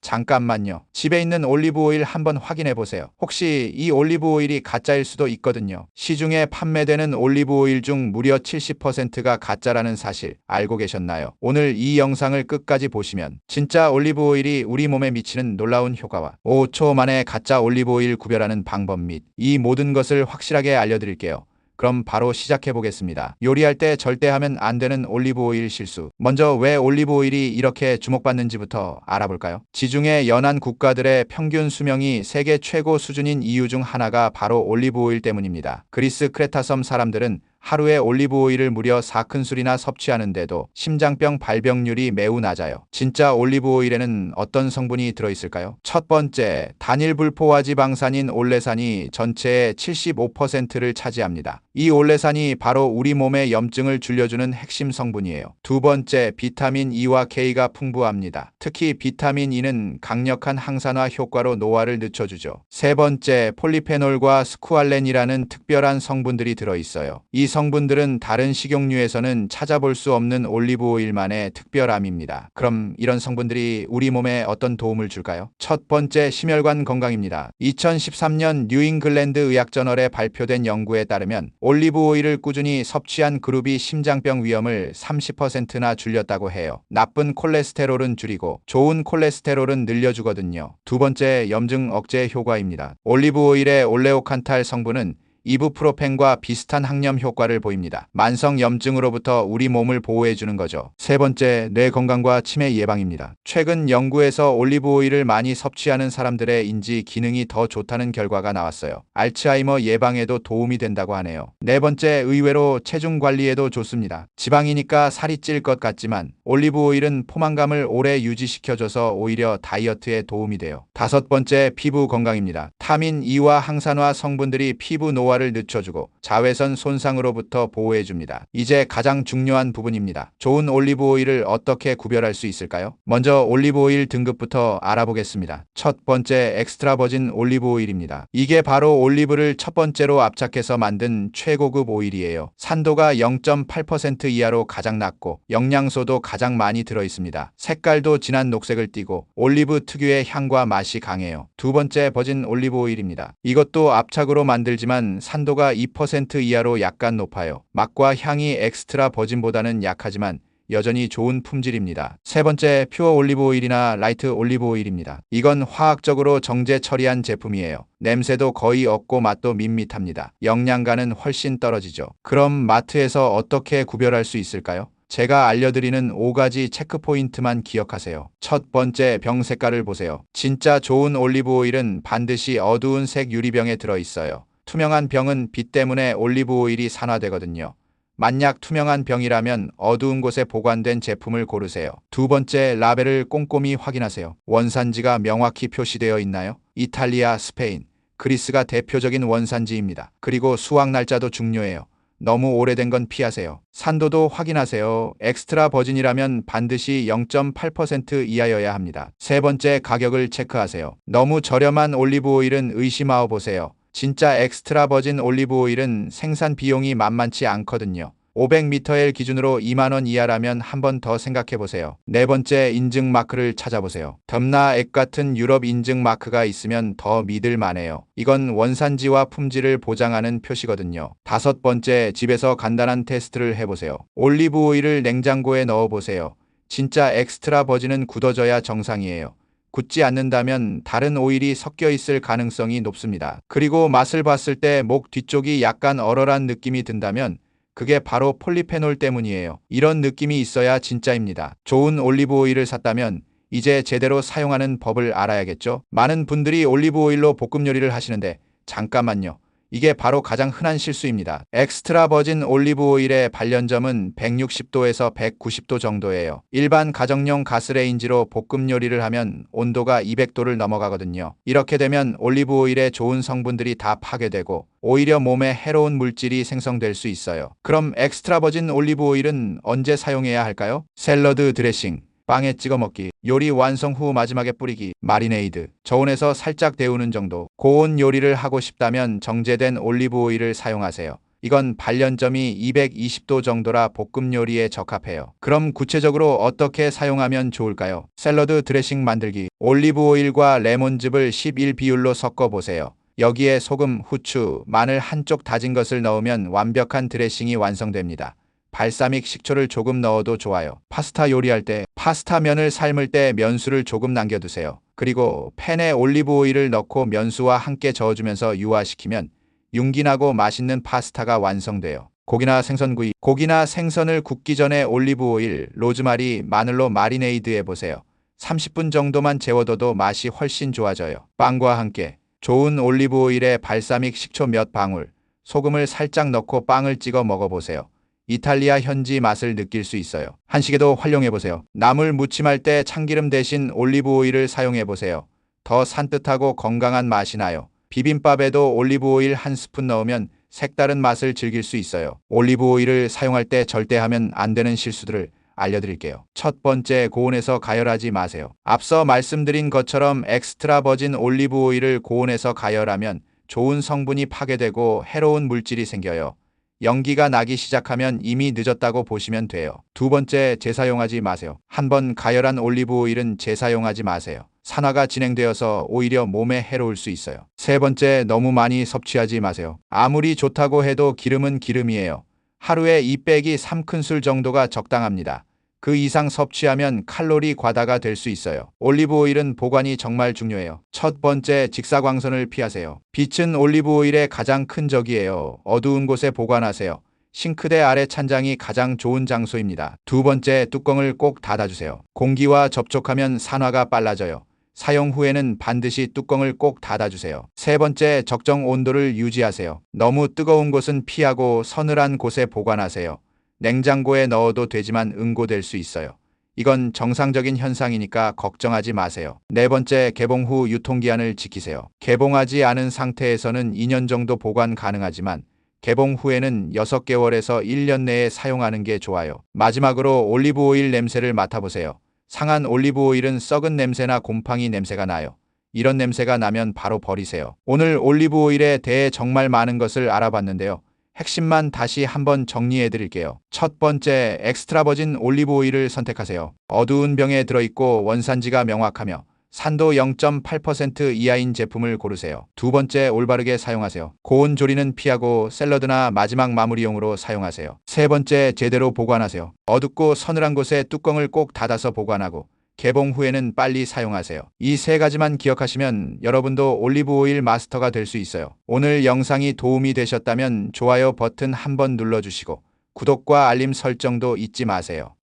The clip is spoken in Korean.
잠깐만요. 집에 있는 올리브 오일 한번 확인해 보세요. 혹시 이 올리브 오일이 가짜일 수도 있거든요. 시중에 판매되는 올리브 오일 중 무려 70%가 가짜라는 사실 알고 계셨나요? 오늘 이 영상을 끝까지 보시면 진짜 올리브 오일이 우리 몸에 미치는 놀라운 효과와 5초 만에 가짜 올리브 오일 구별하는 방법 및 이 모든 것을 확실하게 알려드릴게요. 그럼 바로 시작해 보겠습니다. 요리할 때 절대 하면 안 되는 올리브 오일 실수. 먼저 왜 올리브 오일이 이렇게 주목받는지부터 알아볼까요? 지중해 연안 국가들의 평균 수명이 세계 최고 수준인 이유 중 하나가 바로 올리브 오일 때문입니다. 그리스 크레타섬 사람들은 하루에 올리브 오일을 무려 4큰술이나 섭취하는데도 심장병 발병률이 매우 낮아요. 진짜 올리브 오일에는 어떤 성분이 들어있을까요? 첫 번째, 단일 불포화지방산인 올레산이 전체의 75%를 차지합니다. 이 올레산이 바로 우리 몸의 염증을 줄여주는 핵심 성분이에요. 두 번째, 비타민 E와 K가 풍부합니다. 특히 비타민 E는 강력한 항산화 효과로 노화를 늦춰주죠. 세 번째, 폴리페놀과 스쿠알렌이라는 특별한 성분들이 들어있어요. 이 성분들은 다른 식용유에서는 찾아볼 수 없는 올리브 오일만의 특별함입니다. 그럼 이런 성분들이 우리 몸에 어떤 도움을 줄까요? 첫 번째, 심혈관 건강입니다. 2013년 뉴잉글랜드 의학저널에 발표된 연구에 따르면 올리브 오일을 꾸준히 섭취한 그룹이 심장병 위험을 30%나 줄였다고 해요. 나쁜 콜레스테롤은 줄이고 좋은 콜레스테롤은 늘려주거든요. 두 번째, 염증 억제 효과입니다. 올리브 오일의 올레오칸탈 성분은 이부프로펜과 비슷한 항염 효과를 보입니다. 만성 염증으로부터 우리 몸을 보호해주는 거죠. 세 번째, 뇌 건강과 치매 예방입니다. 최근 연구에서 올리브 오일을 많이 섭취하는 사람들의 인지 기능이 더 좋다는 결과가 나왔어요. 알츠하이머 예방에도 도움이 된다고 하네요. 네 번째, 의외로 체중 관리에도 좋습니다. 지방이니까 살이 찔 것 같지만 올리브 오일은 포만감을 오래 유지시켜줘서 오히려 다이어트에 도움이 돼요. 다섯 번째, 피부 건강입니다. 타민 E와 항산화 성분들이 피부 노화를 늦춰주고 자외선 손상으로부터 보호해줍니다. 이제 가장 중요한 부분입니다. 좋은 올리브 오일을 어떻게 구별할 수 있을까요? 먼저 올리브 오일 등급부터 알아보겠습니다. 첫 번째, 엑스트라 버진 올리브 오일입니다. 이게 바로 올리브를 첫 번째로 압착해서 만든 최고급 오일이에요. 산도가 0.8% 이하로 가장 낮고 영양소도 가장 많이 들어있습니다. 색깔도 진한 녹색을 띠고 올리브 특유의 향과 맛이 강해요. 두 번째, 버진 올리브 오일입니다. 이것도 압착으로 만들지만 산도가 2% 이하로 약간 높아요. 맛과 향이 엑스트라 버진보다는 약하지만 여전히 좋은 품질입니다. 세 번째, 퓨어 올리브 오일이나 라이트 올리브 오일입니다. 이건 화학적으로 정제 처리한 제품이에요. 냄새도 거의 없고 맛도 밋밋합니다. 영양가는 훨씬 떨어지죠. 그럼 마트에서 어떻게 구별할 수 있을까요? 제가 알려드리는 5가지 체크포인트만 기억하세요. 첫 번째, 병 색깔을 보세요. 진짜 좋은 올리브 오일은 반드시 어두운 색 유리병에 들어있어요. 투명한 병은 빛 때문에 올리브 오일이 산화되거든요. 만약 투명한 병이라면 어두운 곳에 보관된 제품을 고르세요. 두 번째, 라벨을 꼼꼼히 확인하세요. 원산지가 명확히 표시되어 있나요? 이탈리아, 스페인, 그리스가 대표적인 원산지입니다. 그리고 수확 날짜도 중요해요. 너무 오래된 건 피하세요. 산도도 확인하세요. 엑스트라 버진이라면 반드시 0.8% 이하여야 합니다. 세 번째, 가격을 체크하세요. 너무 저렴한 올리브 오일은 의심하어 보세요. 진짜 엑스트라 버진 올리브 오일은 생산 비용이 만만치 않거든요. 500ml 기준으로 2만원 이하라면 한 번 더 생각해보세요. 네 번째, 인증 마크를 찾아보세요. 덤나 액 같은 유럽 인증 마크가 있으면 더 믿을만해요. 이건 원산지와 품질을 보장하는 표시거든요. 다섯 번째, 집에서 간단한 테스트를 해보세요. 올리브 오일을 냉장고에 넣어보세요. 진짜 엑스트라 버진은 굳어져야 정상이에요. 굳지 않는다면 다른 오일이 섞여 있을 가능성이 높습니다. 그리고 맛을 봤을 때 목 뒤쪽이 약간 얼얼한 느낌이 든다면 그게 바로 폴리페놀 때문이에요. 이런 느낌이 있어야 진짜입니다. 좋은 올리브 오일을 샀다면 이제 제대로 사용하는 법을 알아야겠죠? 많은 분들이 올리브 오일로 볶음 요리를 하시는데 잠깐만요. 이게 바로 가장 흔한 실수입니다. 엑스트라 버진 올리브 오일의 발연점은 160도에서 190도 정도예요. 일반 가정용 가스레인지로 볶음 요리를 하면 온도가 200도를 넘어가거든요. 이렇게 되면 올리브 오일의 좋은 성분들이 다 파괴되고 오히려 몸에 해로운 물질이 생성될 수 있어요. 그럼 엑스트라 버진 올리브 오일은 언제 사용해야 할까요? 샐러드 드레싱, 빵에 찍어 먹기, 요리 완성 후 마지막에 뿌리기, 마리네이드, 저온에서 살짝 데우는 정도. 고온 요리를 하고 싶다면 정제된 올리브 오일을 사용하세요. 이건 발연점이 220도 정도라 볶음 요리에 적합해요. 그럼 구체적으로 어떻게 사용하면 좋을까요? 샐러드 드레싱 만들기. 올리브 오일과 레몬즙을 11 비율로 섞어 보세요. 여기에 소금, 후추, 마늘 한쪽 다진 것을 넣으면 완벽한 드레싱이 완성됩니다. 발사믹 식초를 조금 넣어도 좋아요. 파스타 요리할 때 파스타 면을 삶을 때 면수를 조금 남겨두세요. 그리고 팬에 올리브 오일을 넣고 면수와 함께 저어주면서 유화시키면 윤기나고 맛있는 파스타가 완성돼요. 고기나 생선구이. 고기나 생선을 굽기 전에 올리브 오일, 로즈마리, 마늘로 마리네이드 해보세요. 30분 정도만 재워둬도 맛이 훨씬 좋아져요. 빵과 함께 좋은 올리브 오일에 발사믹 식초 몇 방울, 소금을 살짝 넣고 빵을 찍어 먹어보세요. 이탈리아 현지 맛을 느낄 수 있어요. 한식에도 활용해보세요. 나물 무침할 때 참기름 대신 올리브 오일을 사용해보세요. 더 산뜻하고 건강한 맛이 나요. 비빔밥에도 올리브 오일 한 스푼 넣으면 색다른 맛을 즐길 수 있어요. 올리브 오일을 사용할 때 절대 하면 안 되는 실수들을 알려드릴게요. 첫 번째, 고온에서 가열하지 마세요. 앞서 말씀드린 것처럼 엑스트라 버진 올리브 오일을 고온에서 가열하면 좋은 성분이 파괴되고 해로운 물질이 생겨요. 연기가 나기 시작하면 이미 늦었다고 보시면 돼요. 두 번째, 재사용하지 마세요. 한번 가열한 올리브 오일은 재사용하지 마세요. 산화가 진행되어서 오히려 몸에 해로울 수 있어요. 세 번째, 너무 많이 섭취하지 마세요. 아무리 좋다고 해도 기름은 기름이에요. 하루에 2 빼기 3큰술 정도가 적당합니다. 그 이상 섭취하면 칼로리 과다가 될 수 있어요. 올리브 오일은 보관이 정말 중요해요. 첫 번째, 직사광선을 피하세요. 빛은 올리브 오일의 가장 큰 적이에요. 어두운 곳에 보관하세요. 싱크대 아래 찬장이 가장 좋은 장소입니다. 두 번째, 뚜껑을 꼭 닫아주세요. 공기와 접촉하면 산화가 빨라져요. 사용 후에는 반드시 뚜껑을 꼭 닫아주세요. 세 번째, 적정 온도를 유지하세요. 너무 뜨거운 곳은 피하고 서늘한 곳에 보관하세요. 냉장고에 넣어도 되지만 응고될 수 있어요. 이건 정상적인 현상이니까 걱정하지 마세요. 네 번째, 개봉 후 유통기한을 지키세요. 개봉하지 않은 상태에서는 2년 정도 보관 가능하지만 개봉 후에는 6개월에서 1년 내에 사용하는 게 좋아요. 마지막으로 올리브 오일 냄새를 맡아보세요. 상한 올리브 오일은 썩은 냄새나 곰팡이 냄새가 나요. 이런 냄새가 나면 바로 버리세요. 오늘 올리브 오일에 대해 정말 많은 것을 알아봤는데요. 핵심만 다시 한번 정리해 드릴게요. 첫 번째, 엑스트라 버진 올리브 오일을 선택하세요. 어두운 병에 들어있고 원산지가 명확하며 산도 0.8% 이하인 제품을 고르세요. 두 번째, 올바르게 사용하세요. 고온 조리는 피하고 샐러드나 마지막 마무리용으로 사용하세요. 세 번째, 제대로 보관하세요. 어둡고 서늘한 곳에 뚜껑을 꼭 닫아서 보관하고 개봉 후에는 빨리 사용하세요. 이 세 가지만 기억하시면 여러분도 올리브 오일 마스터가 될 수 있어요. 오늘 영상이 도움이 되셨다면 좋아요 버튼 한번 눌러주시고 구독과 알림 설정도 잊지 마세요.